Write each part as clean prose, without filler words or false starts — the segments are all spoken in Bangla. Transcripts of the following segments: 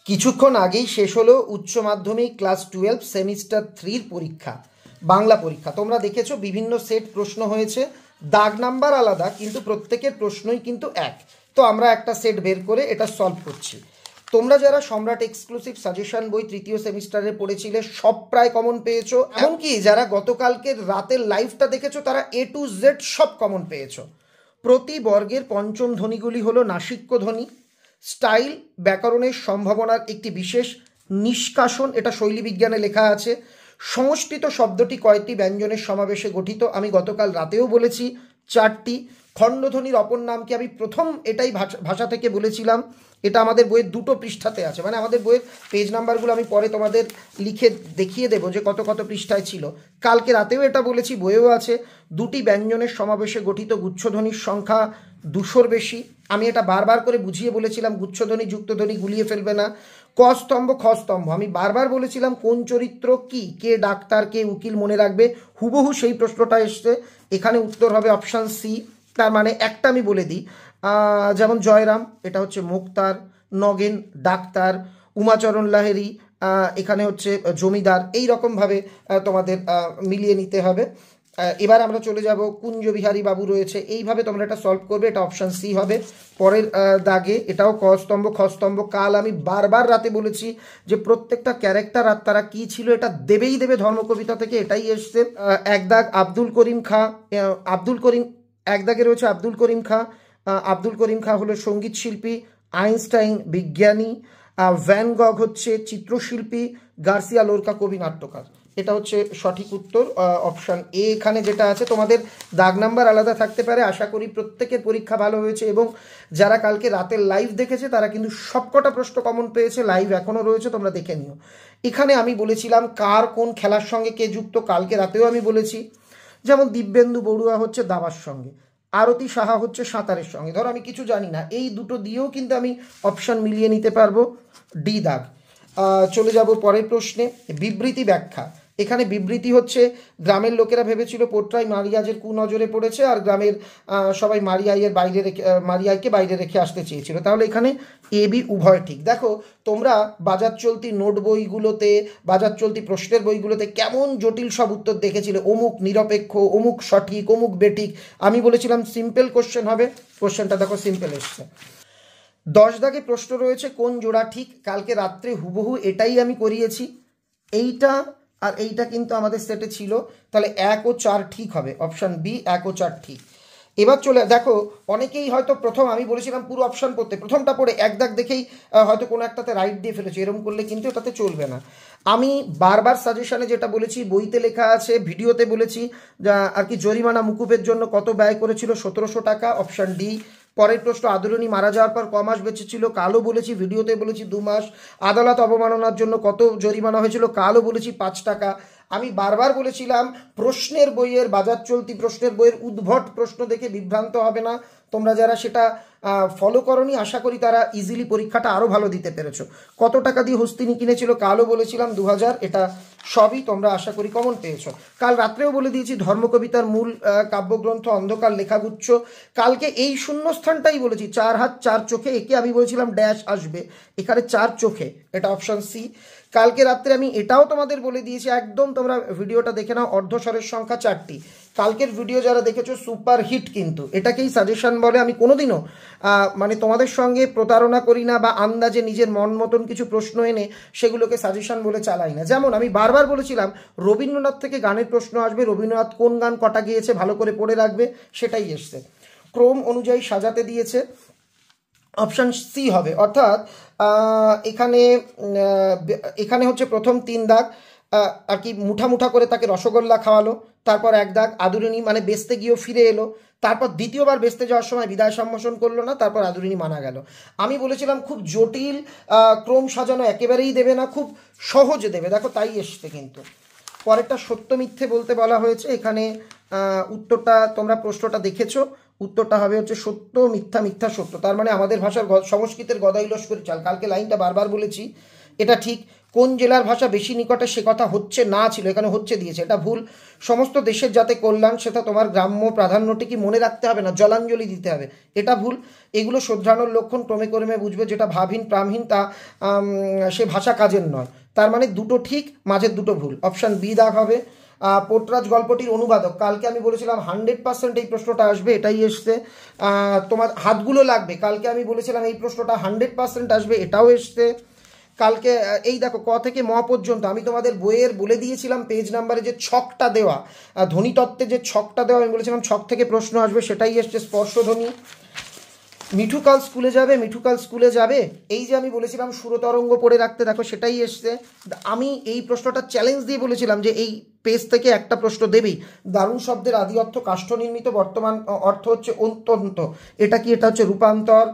কিছুক্ষণ আগেই শেষ হলো উচ্চ মাধ্যমিক ক্লাস 12 সেমিস্টার 3 পরীক্ষা, বাংলা পরীক্ষা। তোমরা দেখেছো বিভিন্ন সেট প্রশ্ন হয়েছে, দাগ নাম্বার আলাদা কিন্তু প্রত্যেকের প্রশ্নই কিন্তু এক। তো আমরা একটা সেট বের করে এটা সলভ করছি। তোমরা যারা সম্রাট এক্সক্লুসিভ সাজেশন বই তৃতীয় সেমিস্টারে পড়েছিলে সব প্রায় কমন পেয়েছো, এমনকি যারা গতকালকের রাতের লাইভটা দেখেছো তারা A to Z সব কমন পেয়েছো। প্রতি বর্গের পঞ্চম ধ্বনিগুলি হলো নাসিক্য ধ্বনি। স্টাইল ব্যাকরণের সম্ভাবনার একটি বিশেষ নিষ্কাশন, এটা শৈলী বিজ্ঞানে লেখা আছে। সংস্কৃত শব্দটি কয়েকটি ব্যঞ্জনের সমাবেশে গঠিত, আমি গতকাল রাতেও বলেছি 4টি। খণ্ডধ্বনির অপর নাম কি, আমি প্রথম এটাই ভাষা থেকে বলেছিলাম। এটা আমাদের বইয়ের 2টো পৃষ্ঠাতে আছে, মানে আমাদের বইয়ের পেজ নাম্বারগুলো আমি পরে তোমাদের লিখে দেখিয়ে দেবো যে কত কত পৃষ্ঠায় ছিল। কালকে রাতেও এটা বলেছি, বইয়েও আছে। 2টি ব্যঞ্জনের সমাবেশে গঠিত গুচ্ছধ্বনির সংখ্যা 200-র বেশি। আমি এটা বারবার করে বুঝিয়ে বলেছিলাম, গুচ্ছধ্বনি যুক্তধ্বনি গুলিয়ে ফেলবে না। ক স্তম্ভ খ স্তম্ভ আমি বারবার বলেছিলাম কোন চরিত্র কি, কে ডাক্তার কে উকিল মনে রাখবে, হুবহু সেই প্রশ্নটা এসছে। এখানে উত্তর হবে অপশান সি। তার মানে একটা আমি বলে দিই, যেমন জয়রাম এটা হচ্ছে মুক্তার, নগেন ডাক্তার, উমাচরণ লাহিড়ী এখানে হচ্ছে জমিদার। এই রকমভাবে তোমাদের মিলিয়ে নিতে হবে। এবার আমরা চলে যাব কুঞ্জবিহারী বাবু রয়েছে, এইভাবে তোমরা এটা সলভ করবে। এটা অপশান সি হবে। পরের দাগে এটাও ক স্তম্ভ খ স্তম্ভ। কাল আমি বারবার রাতে বলেছি যে প্রত্যেকটা ক্যারেক্টার আর তারা কী ছিল এটা দেবেই দেবে, ধর্মকবিতা থেকে এটাই এসছে। এক দাগ আব্দুল করিম খাঁ, আব্দুল করিম, এক দাগে রয়েছে আব্দুল করিম খাঁ। আব্দুল করিম খাঁ হলো সঙ্গীত শিল্পী, আইনস্টাইন বিজ্ঞানী, ভ্যান গগ হচ্ছে চিত্রশিল্পী, গার্সিয়া লোরকা কবি নাট্যকার। এটা হচ্ছে সঠিক উত্তর, অপশান এ। এখানে যেটা আছে তোমাদের দাগ নাম্বার আলাদা থাকতে পারে। আশা করি প্রত্যেকের পরীক্ষা ভালো হয়েছে এবং যারা কালকে রাতের লাইভ দেখেছে তারা কিন্তু সবকটা প্রশ্ন কমন পেয়েছে। লাইভ এখনও রয়েছে, তোমরা দেখে নিও। এখানে আমি বলেছিলাম কার কোন খেলার সঙ্গে কে যুক্ত, কালকে রাতেও আমি বলেছি। যেমন দিব্যেন্দু বড়ুয়া হচ্ছে দাবার সঙ্গে, আরতি সাহা হচ্ছে সাঁতারের সঙ্গে। ধরো আমি কিছু জানি না, এই দুটো দিয়েও কিন্তু আমি অপশান মিলিয়ে নিতে পারবো। ডি দাগ। চলে যাব পরের প্রশ্নে, বিবৃতি ব্যাখ্যা। এখানে বিবৃতি হচ্ছে গ্রামের লোকেরা ভেবেছিল পোট্রাই মারিয়াজের কুনজরে পড়েছে আর গ্রামের সবাই মারিয়াইকে বাইরে রেখে আসতে চেয়েছিল। তাহলে এখানে এ বি উভয় ঠিক। দেখো তোমরা বাজার চলতি নোট বইগুলোতে, বাজার চলতি প্রশ্নের বইগুলোতে কেমন জটিল সব উত্তর দেখেছিলে, অমুক নিরপেক্ষ, অমুক সঠিক, অমুক বেঠিক। আমি বলেছিলাম সিম্পল কোশ্চেন হবে, কোশ্চেনটা দেখো সিম্পল এসছে। 10 দাগে প্রশ্ন রয়েছে কোন জোড়া ঠিক। কালকে রাত্রে হুবহু এটাই আমি করিয়েছি। এইটা আর এইটা কিন্তু আমাদের সেটে ছিল, তাহলে 1 ও 4 ঠিক হবে। অপশান বি 1 ও 4 ঠিক। এবার চলে দেখো, অনেকেই হয়তো প্রথম আমি বলেছিলাম পুরো অপশান পড়তে, প্রথমটা পড়ে এক দাগ দেখেই হয়তো কোনো একটাতে রাইট দিয়ে ফেলেছে, এরকম করলে কিন্তু এটাতে চলবে না। আমি বারবার সাজেশনে যেটা বলেছি, বইতে লেখা আছে, ভিডিওতে বলেছি, আর কি জরিমানা মুকুবের জন্য কত ব্যয় করেছিল, 1700 টাকা। Option D. পরের প্রশ্ন, আদরণী মারা যাওয়ার পর ক মাস বেঁচেছিল, কালও বলেছি, ভিডিওতে বলেছি 2 মাস। আদালত অবমাননার জন্য কত জরিমানা হয়েছিল, কালও বলেছি 5 টাকা। আমি বারবার বলেছিলাম প্রশ্নের বইয়ের, বাজার চলতি প্রশ্নের বইয়ের উদ্ভট প্রশ্ন দেখে বিভ্রান্ত হবে না। তোমরা যারা সেটা ফলো করনি আশা করি তারা ইজিলি পরীক্ষাটা আরও ভালো দিতে পেরেছো। কত টাকা দিয়ে হস্তিনী কিনেছিল, কালও বলেছিলাম 2000। এটা সবই তোমরা আশা করি কমন পেয়েছো। কাল রাত্রেও বলে দিয়েছি ধর্মকবিতার মূল কাব্যগ্রন্থ অন্ধকার লেখাগুচ্ছ। কালকে এই শূন্যস্থানটাই বলেছি, 4 হাত 4 চোখে, একে আমি বলেছিলাম ড্যাশ আসবে, এখানে 4 চোখে, এটা অপশান সি। কালকে রাত্রে আমি এটাও তোমাদের বলে দিয়েছি, একদম তোমরা ভিডিওটা দেখে নাও, অর্ধস্বরের সংখ্যা 4টি। কালকের ভিডিও যারা দেখেছো সুপার হিট, কিন্তু এটাকেই সাজেশন বলে। আমি কোনোদিনও মানে তোমাদের সঙ্গে প্রতারণা করি না বা আন্দাজে নিজের মন মতন কিছু প্রশ্ন এনে সেগুলোকে সাজেশন বলে চালাই না। যেমন আমি বারবার বলেছিলাম রবীন্দ্রনাথ থেকে গানের প্রশ্ন আসবে, রবীন্দ্রনাথ কোন গান কটা গিয়েছে ভালো করে পড়ে রাখবে, সেটাই এসছে। ক্রম অনুযায়ী সাজাতে দিয়েছে, অপশান সি হবে। অর্থাৎ এখানে হচ্ছে প্রথম 3 দাগ আর কি মুঠা মুঠা করে তাকে রসগোল্লা খাওয়ালো, তারপর 1 দাগ আদুরিনী মানে বেচতে গিয়েও ফিরে এলো, তারপর দ্বিতীয়বার বেচতে যাওয়ার সময় বিদায় সম্ভাষণ করলো না, তারপর আদুরিনী মানা গেল। আমি বলেছিলাম খুব জটিল ক্রম সাজানো একেবারেই দেবে না, খুব সহজে দেবে, দেখো তাই এসছে। কিন্তু পরেরটা সত্য মিথ্যে বলতে বলা হয়েছে। এখানে উত্তরটা তোমরা প্রশ্নটা দেখেছো, উত্তরটা হবে হচ্ছে সত্য মিথ্যা, মিথ্যা সত্য। তার মানে আমাদের ভাষার সংস্কৃতের গদাই লস্করি চাল। কালকে লাইনটা বারবার বলেছি, এটা ঠিক। কোন জেলার ভাষা বেশি নিকটে সে কথা হচ্ছে না ছিল, এখানে হচ্ছে দিয়েছে, এটা ভুল। সমস্ত দেশের যাতে কল্যাণ সেটা তোমার গ্রাম্য প্রাধান্যটি কি মনে রাখতে হবে না, জলাঞ্জলি দিতে হবে, এটা ভুল। এগুলো শোধরানোর লক্ষণ, ক্রমে ক্রমে বুঝবে যেটা ভাবহীন প্রামহীন তা সে ভাষা কাজের নয়। তার মানে দুটো ঠিক, মাঝের দুটো ভুল, অপশান বি দাগ হবে। পোর্টরাজ গল্পটির অনুবাদক, কালকে আমি বলেছিলাম 100% এই প্রশ্নটা আসবে, এটাই এসছে। তোমার হাতগুলো লাগবে, কালকে আমি বলেছিলাম এই প্রশ্নটা 100% আসবে, এটাও এসছে কালকে। এই দেখো ক থেকে ম পর্যন্ত আমি তোমাদের বইয়ের বলে দিয়েছিলাম পেজ নাম্বারে যে ছকটা দেওয়া, ধ্বনিতত্ত্বে যে ছকটা দেওয়া, আমি বলেছিলাম ছক থেকে প্রশ্ন আসবে, সেটাই এসছে, স্পর্শধ্বনি। মিঠু কাল স্কুলে যাবে, মিঠু কাল স্কুলে যাবে, এই যে আমি বলেছিলাম সুরতরঙ্গ পড়ে রাখতে, দেখো সেটাই এসছে। আমি এই প্রশ্নটা চ্যালেঞ্জ দিয়ে বলেছিলাম যে এই পেজ থেকে একটা প্রশ্ন দেবেই। দারুণ শব্দের আদি অর্থ কাষ্ঠ নির্মিত, বর্তমান অর্থ হচ্ছে অত্যন্ত, এটা কি, এটা হচ্ছে রূপান্তর।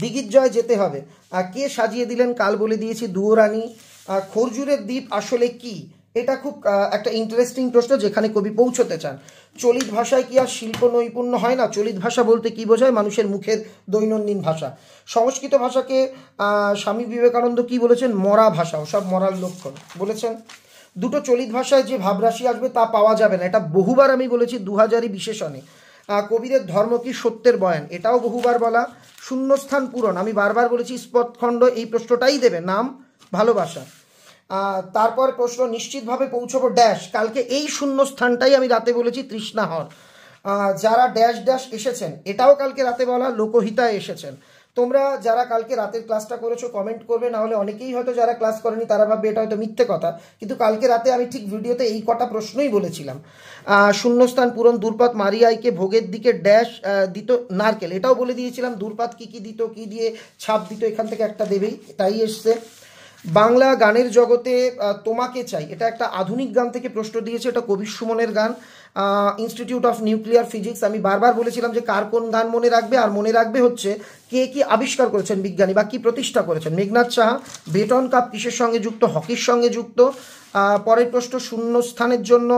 দিগ্বিজয় যেতে হবে, কে সাজিয়ে দিলেন, কাল বলে দিয়েছি, দুয়োরানী। খরজুরের দ্বীপ আসলে কি, এটা খুব একটা ইন্টারেস্টিং প্রশ্ন যেখানে কবি পৌঁছতে চান। চলিত ভাষায় কি আর শিল্প নৈপুণ্য হয় না? চলিত ভাষা বলতে কি বোঝায়? মানুষের মুখের দৈনন্দিন ভাষা। সংস্কৃত ভাষাকে স্বামী বিবেকানন্দ কি বলেছেন? মরা ভাষা, ওসব মরার লক্ষণ বলেছেন। দুটো চলিত ভাষায় যে ভাবরাশি আসবে তা পাওয়া যাবে না, এটা বহুবার আমি বলেছি 2000-ই বিশেষণে। কবিরের ধর্ম কি সত্যের বয়ান, এটাও বহুবার বলা। শূন্যস্থান পূরণ, আমি বারবার বলেছি স্পটখণ্ড এই প্রশ্নটাই দেবে, নাম ভালোবাসা। তারপর প্রশ্ন নিশ্চিতভাবে পৌঁছবো ড্যাশ, কালকে এই শূন্যস্থানটাই আমি রাতে বলেছি তৃষ্ণাহর। যারা ড্যাশ ড্যাশ এসেছেন, এটাও কালকে রাতে বলা, লোকহিতায় এসেছেন। তোমরা যারা কালকে রাতের ক্লাসটা করেছো কমেন্ট করবে, না হলে অনেকেই হয়তো যারা ক্লাস করেনি তারা ভাববে এটা হয়তো মিথ্যে কথা, কিন্তু কালকে রাতে আমি ঠিক ভিডিওতে এই কটা প্রশ্নই বলেছিলাম। শূন্যস্থান পূরণ, দূর্পাত মারিয়াইকে ভোগের দিকে ড্যাশ দিত নারকেল, এটাও বলে দিয়েছিলাম। দূর্পাত কি কি দিত, কি দিয়ে ছাপ দিত, এখান থেকে একটা দেবেই, তাই এসছে। বাংলা গানের জগতে তোমাকে চাই, এটা একটা আধুনিক গান থেকে প্রশ্ন দিয়েছে, এটা কবি সুমনের গান, ইনস্টিটিউট অফ নিউক্লিয়ার ফিজিক্স। আমি বারবার বলেছিলাম যে কার কোন গান মনে রাখবে, আর মনে রাখবে হচ্ছে কে কি আবিষ্কার করেছেন বিজ্ঞানী বা কি প্রতিষ্ঠা করেছেন। মেঘনাথ সাহা। বেটন কাপ কিসের সঙ্গে যুক্ত? হকির সঙ্গে যুক্ত। পরের প্রশ্ন শূন্যস্থানের জন্য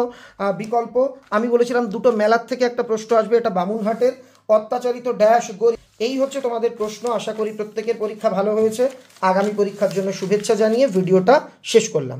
বিকল্প, আমি বলেছিলাম দুটো মেলার থেকে একটা প্রশ্ন আসবে, এটা বামুনহাটের। অত্যাচারিত ড্যাশ গরিব, এই হচ্ছে তোমাদের প্রশ্ন। আশা করি প্রত্যেকের পরীক্ষা ভালো হয়েছে। আগামী পরীক্ষার জন্য শুভেচ্ছা জানিয়ে ভিডিওটা শেষ করলাম।